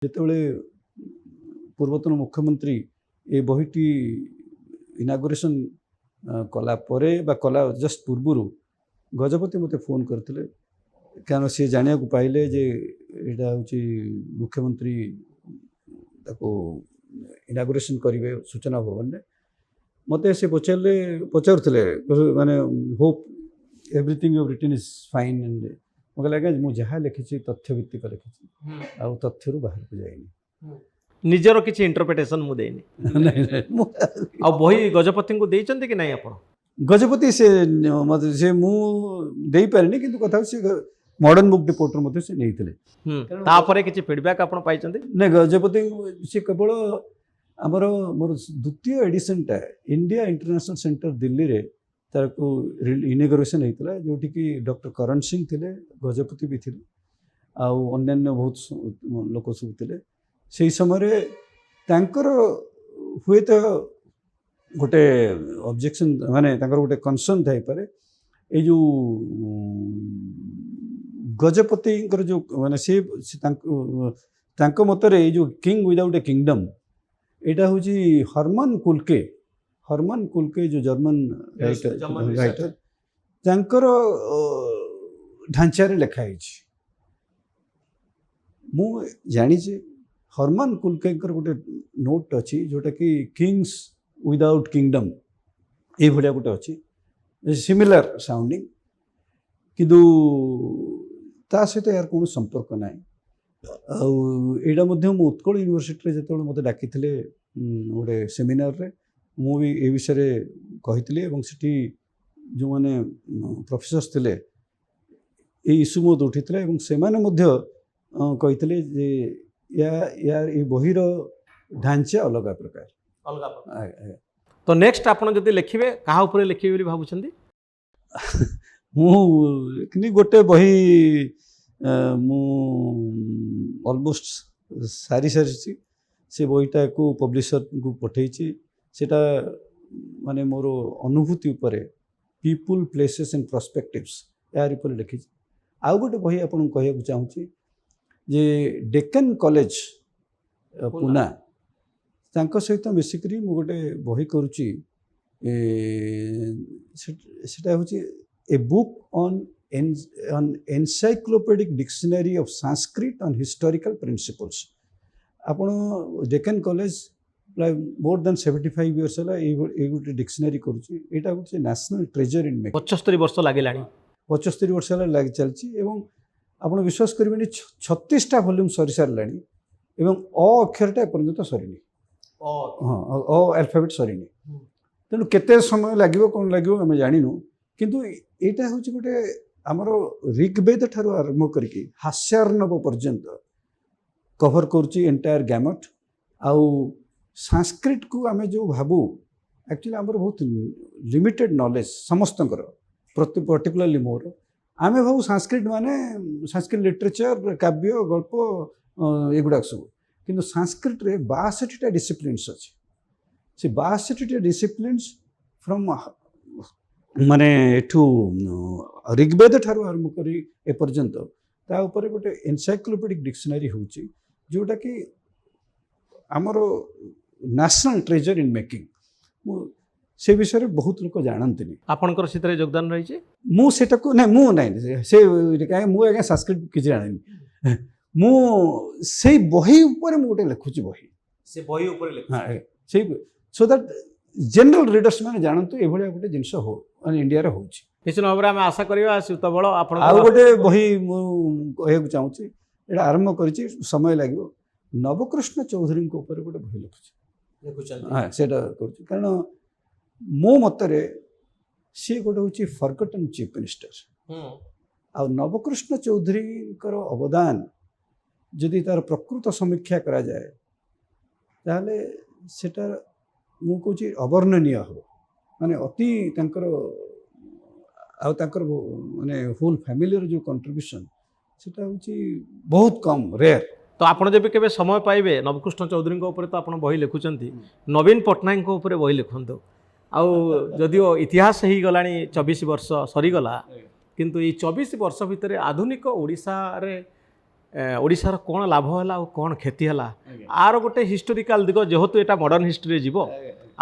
ଯେତେବେଳେ ପୂର୍ବତନ ମୁଖ୍ୟମନ୍ତ୍ରୀ ଏ ବହିଟି ଇନାଗୁରେସନ୍ କଲା ପରେ ବା କଲା ଜଷ୍ଟ ପୂର୍ବରୁ ଗଜପତି ମୋତେ ଫୋନ୍ କରିଥିଲେ, କାରଣ ସେ ଜାଣିବାକୁ ପାଇଲେ ଯେ ଏଇଟା ହେଉଛି ମୁଖ୍ୟମନ୍ତ୍ରୀ ତାକୁ ଇନାଗୁରେସନ୍ କରିବେ ସୂଚନା ଭବନରେ। ମୋତେ ସେ ପଚାରୁଥିଲେ ମାନେ hope everything you written is fine and ମୁଁ କହିଲି ଆଜ୍ଞା ମୁଁ ଯାହା ଲେଖିଛି ତଥ୍ୟଭିତ୍ତିକ ଲେଖିଛି ଆଉ ତଥ୍ୟରୁ ବାହାରକୁ ଯାଇନି, ନିଜର କିଛି ଇଣ୍ଟରପ୍ରିଟେସନ୍ ମୁଁ ଦେଇନି। ଆଉ ବହି ଗଜପତିଙ୍କୁ ଦେଇଛନ୍ତି କି ନାହିଁ ଆପଣ? ଗଜପତି ସେ ମୁଁ ଦେଇପାରିନି, କିନ୍ତୁ କଥା ହେଉଛି ମଡର୍ନ ବୁକ୍ ଡିପୋର୍ଟରୁ ମଧ୍ୟ ସେ ନେଇଥିଲେ। ତାପରେ କିଛି ଫିଡବ୍ୟାକ୍ ଆପଣ ପାଇଛନ୍ତି? ନାଇଁ, ଗଜପତି ସେ କେବଳ ଆମର ମୋର ଦ୍ୱିତୀୟ ଏଡିସନଟା ଇଣ୍ଡିଆ ଇଣ୍ଟରନ୍ୟାସନାଲ ସେଣ୍ଟର ଦିଲ୍ଲୀରେ ତାକୁ ଇନାଗୁରେସନ୍ ହେଇଥିଲା, ଯେଉଁଠିକି ଡକ୍ଟର କରଣ ସିଂ ଥିଲେ, ଗଜପତି ବି ଥିଲେ, ଆଉ ଅନ୍ୟାନ୍ୟ ବହୁତ ଲୋକ ସବୁ ଥିଲେ। ସେହି ସମୟରେ ତାଙ୍କର ହୁଏତ ଗୋଟେ ଅବଜେକ୍ସନ୍ ମାନେ ତାଙ୍କର ଗୋଟେ କନସର୍ନ ଥାଇପାରେ, ଏଇ ଯେଉଁ ଗଜପତିଙ୍କର ଯେଉଁ ମାନେ ସେ ତାଙ୍କ ମତରେ ଏଇ ଯେଉଁ କିଙ୍ଗ ୱିଦାଉଟ୍ ଏ କିଙ୍ଗଡମ୍, ଏଇଟା ହେଉଛି ହର୍ମାନ କୁଲକେ ଯେଉଁ ଜର୍ମାନ ରାଇଟର ତାଙ୍କର ଢାଞ୍ଚାରେ ଲେଖା ହେଇଛି। ମୁଁ ଜାଣିଛି ହର୍ମାନ କୁଲକେଙ୍କର ଗୋଟେ ନୋଟ୍ ଅଛି ଯେଉଁଟାକି କିଙ୍ଗସ୍ ୱିଦାଉଟ୍ କିଙ୍ଗଡମ୍ ଏଇଭଳିଆ ଗୋଟେ ଅଛି, ସିମିଲାର ସାଉଣ୍ଡିଂ, କିନ୍ତୁ ତା ସହିତ ଏହାର କୌଣସି ସମ୍ପର୍କ ନାହିଁ। ଆଉ ଏଇଟା ମଧ୍ୟ ମୁଁ ଉତ୍କଳ ୟୁନିଭର୍ସିଟିରେ ଯେତେବେଳେ ମୋତେ ଡାକିଥିଲେ ଗୋଟେ ସେମିନାରରେ, ମୁଁ ବି ଏ ବିଷୟରେ କହିଥିଲି ଏବଂ ସେଠି ଯେଉଁମାନେ ପ୍ରଫେସର୍ସ ଥିଲେ ଏଇ ଇସ୍ୟୁ ବହୁତ ଉଠିଥିଲା ଏବଂ ସେମାନେ ମଧ୍ୟ କହିଥିଲେ ଯେ ଏ ବହିର ଢାଞ୍ଚା ଅଲଗା ପ୍ରକାର। ତ ନେକ୍ସଟ ଆପଣ ଯଦି ଲେଖିବେ କାହା ଉପରେ ଲେଖିବେ ବୋଲି ଭାବୁଛନ୍ତି? ମୁଁ ଗୋଟେ ବହି ମୁଁ ଅଲମୋଷ୍ଟ ସାରିଛି। ସେ ବହିଟାକୁ ପବ୍ଲିସରକୁ ପଠାଇଛି। ସେଟା ମାନେ ମୋର ଅନୁଭୂତି ଉପରେ, ପିପୁଲ୍ ପ୍ଲେସେସ୍ ଆଣ୍ଡ ପ୍ରସ୍ପେକ୍ଟିଭ୍ସ, ଏହାର ଉପରେ ଲେଖିଛି। ଆଉ ଗୋଟେ ବହି ଆପଣଙ୍କୁ କହିବାକୁ ଚାହୁଁଛି ଯେ ଡେକାନ୍ କଲେଜ ପୁନା, ତାଙ୍କ ସହିତ ମିଶିକରି ମୁଁ ଗୋଟେ ବହି କରୁଛି। ସେଟା ହେଉଛି a book on encyclopedic dictionary of Sanskrit on historical principles. ଆପଣ ଡେକାନ୍ କଲେଜ ପ୍ରାୟ ମୋର୍ ଦାନ୍ 75 ଇୟର୍ସ ହେଲା ଏଇ ଗୋଟେ ଡିକ୍ସନାରୀ କରୁଛି। ଏଇଟା ହେଉଛି ନ୍ୟାସନାଲ୍ ଟ୍ରେଜର ଇନ୍ ମେକିଂ। 75 ବର୍ଷ ଲାଗିଲାଣି। 75 ବର୍ଷ ହେଲା ଲାଗି ଚାଲିଛି ଏବଂ ଆପଣ ବିଶ୍ୱାସ କରିବେନି 36ଟା ଭଲ୍ୟୁମ୍ ସରିସାରିଲାଣି ଏବଂ ଅକ୍ଷରଟା ଏପର୍ଯ୍ୟନ୍ତ ସରିନି। ହଁ, ଆଲଫାବେଟ୍ ସରିନି। ତେଣୁ କେତେ ସମୟ ଲାଗିବ କ'ଣ ଲାଗିବ ଆମେ ଜାଣିନୁ, କିନ୍ତୁ ଏଇଟା ହେଉଛି ଗୋଟେ ଆମର ଋଗ୍ବେଦ ଠାରୁ ଆରମ୍ଭ କରିକି ହାସ୍ୟାର୍ଣ୍ଣବ ପର୍ଯ୍ୟନ୍ତ କଭର କରୁଛି ଏଣ୍ଟାୟାର ଗ୍ୟାମଟ୍। ଆଉ ସାଂସ୍କ୍ରିଟକୁ ଆମେ ଯେଉଁ ଭାବୁ, ଆକ୍ଚୁଆଲି ଆମର ବହୁତ ଲିମିଟେଡ଼ ନଲେଜ ସମସ୍ତଙ୍କର, ପର୍ଟିକୁଲାରଲି ମୋର। ଆମେ ଭାବୁ ସାଂସ୍କ୍ରିଟ ମାନେ ସାଂସ୍କ୍ରିଟ ଲିଟରେଚର, କାବ୍ୟ, ଗଳ୍ପ, ଏଗୁଡ଼ାକ ସବୁ, କିନ୍ତୁ ସାଂସ୍କ୍ରିଟରେ 62ଟା ଡିସିପ୍ଲିନ୍ସ ଅଛି। ସେ 62ଟା ଡିସିପ୍ଲିନ୍ସ ଫ୍ରମ୍ ମାନେ ଏଠୁ ଋଗ୍ବେଦ ଠାରୁ ଆରମ୍ଭ କରି ଏପର୍ଯ୍ୟନ୍ତ ତା ଉପରେ ଗୋଟେ ଏନସାଇକ୍ଲୋପେଡ଼ିକ୍ ଡିକ୍ସନାରୀ ହେଉଛି, ଯେଉଁଟାକି ଆମର ନ୍ୟାସନାଲ୍ ଟ୍ରେଜର ଇନ୍ ମେକିଂ। ମୁଁ ସେ ବିଷୟରେ ବହୁତ ଲୋକ ଜାଣନ୍ତିନି। ଆପଣଙ୍କର ସେଥିରେ ଯୋଗଦାନ ରହିଛି? ମୁଁ ସେଟାକୁ ମୁଁ ନାହିଁ ସେ କାହିଁକି, ମୁଁ ଆଜ୍ଞା ସଂସ୍କୃତ କିଛି ଜାଣିନି। ମୁଁ ସେଇ ବହି ଉପରେ ମୁଁ ଗୋଟେ ଲେଖୁଛି ବହି, ସେ ବହି ଉପରେ ସେଇ ସୋ ଦ୍ୟାଟ୍ ଜେନେରାଲ ରିଡର୍ସ ମାନେ ଜାଣନ୍ତୁ ଏଭଳିଆ ଗୋଟେ ଜିନିଷ ମାନେ ଇଣ୍ଡିଆରେ ହେଉଛି। ନିଶ୍ଚିତ ଭାବରେ ଆମେ ଆଶା କରିବା ସୁତବଳ ଆପଣ। ଆଉ ଗୋଟେ ବହି ମୁଁ କହିବାକୁ ଚାହୁଁଛି, ଏଇଟା ଆରମ୍ଭ କରିଛି, ସମୟ ଲାଗିବ। ନବକୃଷ୍ଣ ଚୌଧୁରୀଙ୍କ ଉପରେ ଗୋଟେ ବହି ଲେଖୁଛି। ସେଇଟା କରୁଛି କାରଣ ମୋ ମତରେ ସିଏ ଗୋଟେ ହେଉଛି ଫରଗଟନ୍ ଚିଫ୍ ମିନିଷ୍ଟର। ଆଉ ନବକୃଷ୍ଣ ଚୌଧୁରୀଙ୍କର ଅବଦାନ ଯଦି ତାର ପ୍ରକୃତ ସମୀକ୍ଷା କରାଯାଏ ତାହେଲେ ସେଟା ମୁଁ କହୁଛି ଅବର୍ଣ୍ଣନୀୟ ହେବ। ମାନେ ଅତି ତାଙ୍କର ଆଉ ତାଙ୍କର ମାନେ ହୋଲ୍ ଫ୍ୟାମିଲିର ଯେଉଁ କଣ୍ଟ୍ରିବ୍ୟୁସନ୍ ସେଟା ହେଉଛି ବହୁତ କମ୍, ରେୟାର। ତ ଆପଣ ଯେବେ କେବେ ସମୟ ପାଇବେ, ନବକୃଷ୍ଣ ଚୌଧୁରୀଙ୍କ ଉପରେ ତ ଆପଣ ବହି ଲେଖୁଛନ୍ତି, ନବୀନ ପଟ୍ଟନାୟକଙ୍କ ଉପରେ ବହି ଲେଖନ୍ତୁ। ଆଉ ଯଦିଓ ଇତିହାସ ହେଇଗଲାଣି 24 ବର୍ଷ ସରିଗଲା, କିନ୍ତୁ ଏଇ 24 ବର୍ଷ ଭିତରେ ଆଧୁନିକ ଓଡ଼ିଶାରେ ଓଡ଼ିଶାର କ'ଣ ଲାଭ ହେଲା ଆଉ କ'ଣ କ୍ଷତି ହେଲା ଆର ଗୋଟେ ହିଷ୍ଟୋରିକାଲ ଦିଗ ଯେହେତୁ ଏଇଟା ମଡ଼ର୍ଣ୍ଣ ହିଷ୍ଟ୍ରିରେ ଯିବ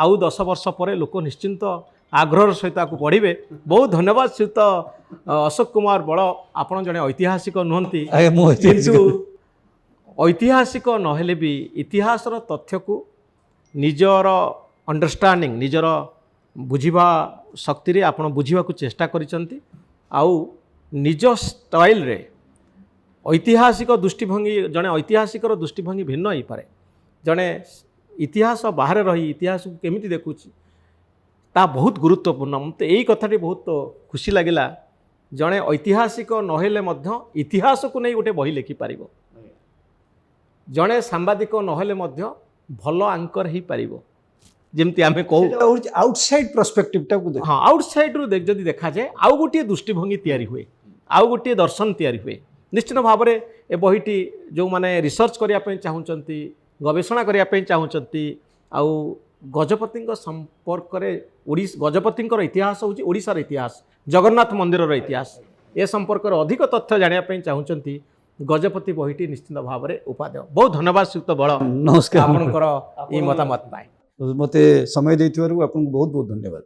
ଆଉ 10 ବର୍ଷ ପରେ ଲୋକ ନିଶ୍ଚିନ୍ତ ଆଗ୍ରହର ସହିତ ଆକୁ ପଢ଼ିବେ। ବହୁତ ଧନ୍ୟବାଦ ଶ୍ରୀଯୁକ୍ତ ଅଶୋକ କୁମାର ବଳ, ଆପଣ ଜଣେ ଐତିହାସିକ ନୁହନ୍ତି ଆଜ୍ଞା ମୁଁ କିନ୍ତୁ ଐତିହାସିକ ନହେଲେ ବି ଇତିହାସର ତଥ୍ୟକୁ ନିଜର ଅଣ୍ଡରଷ୍ଟାଣ୍ଡିଂ ନିଜର ବୁଝିବା ଶକ୍ତିରେ ଆପଣ ବୁଝିବାକୁ ଚେଷ୍ଟା କରିଛନ୍ତି ଆଉ ନିଜ ଷ୍ଟାଇଲରେ ଐତିହାସିକ ଦୃଷ୍ଟିଭଙ୍ଗୀ ଜଣେ ଐତିହାସିକର ଦୃଷ୍ଟିଭଙ୍ଗୀ ଭିନ୍ନ ହେଇପାରେ। ଜଣେ ଇତିହାସ ବାହାରେ ରହି ଇତିହାସକୁ କେମିତି ଦେଖୁଛି ତା ବହୁତ ଗୁରୁତ୍ୱପୂର୍ଣ୍ଣ। ମୋତେ ଏଇ କଥାଟି ବହୁତ ଖୁସି ଲାଗିଲା। ଜଣେ ଐତିହାସିକ ନହେଲେ ମଧ୍ୟ ଇତିହାସକୁ ନେଇ ଗୋଟେ ବହି ଲେଖିପାରିବ। ଜଣେ ସାମ୍ବାଦିକ ନହେଲେ ମଧ୍ୟ ଭଲ ଆଙ୍କର ହେଇପାରିବ। ଯେମିତି ଆମେ କହୁ ଆଉଟସାଇଡ୍ ପ୍ରସ୍ପେକ୍ଟିଭଟାକୁ ହଁ ଆଉଟସାଇଡ୍ରୁ ଯଦି ଦେଖାଯାଏ ଆଉ ଗୋଟିଏ ଦୃଷ୍ଟିଭଙ୍ଗୀ ତିଆରି ହୁଏ, ଆଉ ଗୋଟିଏ ଦର୍ଶନ ତିଆରି ହୁଏ। ନିଶ୍ଚିତ ଭାବରେ ଏ ବହିଟି ଯେଉଁମାନେ ରିସର୍ଚ୍ଚ କରିବା ପାଇଁ ଚାହୁଁଛନ୍ତି, ଗବେଷଣା କରିବା ପାଇଁ ଚାହୁଁଛନ୍ତି, ଆଉ ଗଜପତିଙ୍କ ସମ୍ପର୍କରେ ଗଜପତିଙ୍କର ଇତିହାସ ହେଉଛି ଓଡ଼ିଶାର ଇତିହାସ, ଜଗନ୍ନାଥ ମନ୍ଦିରର ଇତିହାସ, ଏ ସମ୍ପର୍କରେ ଅଧିକ ତଥ୍ୟ ଜାଣିବା ପାଇଁ ଚାହୁଁଛନ୍ତି, ଗଜପତି ବହିଟି ନିଶ୍ଚିତ ଭାବରେ ଉପାଦେୟ। ବହୁତ ଧନ୍ୟବାଦ ଶ୍ରୀଯୁକ୍ତ ବଳ, ନମସ୍କାର ଆପଣଙ୍କର ଏହି ମତାମତ ପାଇଁ। ମୋତେ ସମୟ ଦେଇଥିବାରୁ ଆପଣଙ୍କୁ ବହୁତ ବହୁତ ଧନ୍ୟବାଦ।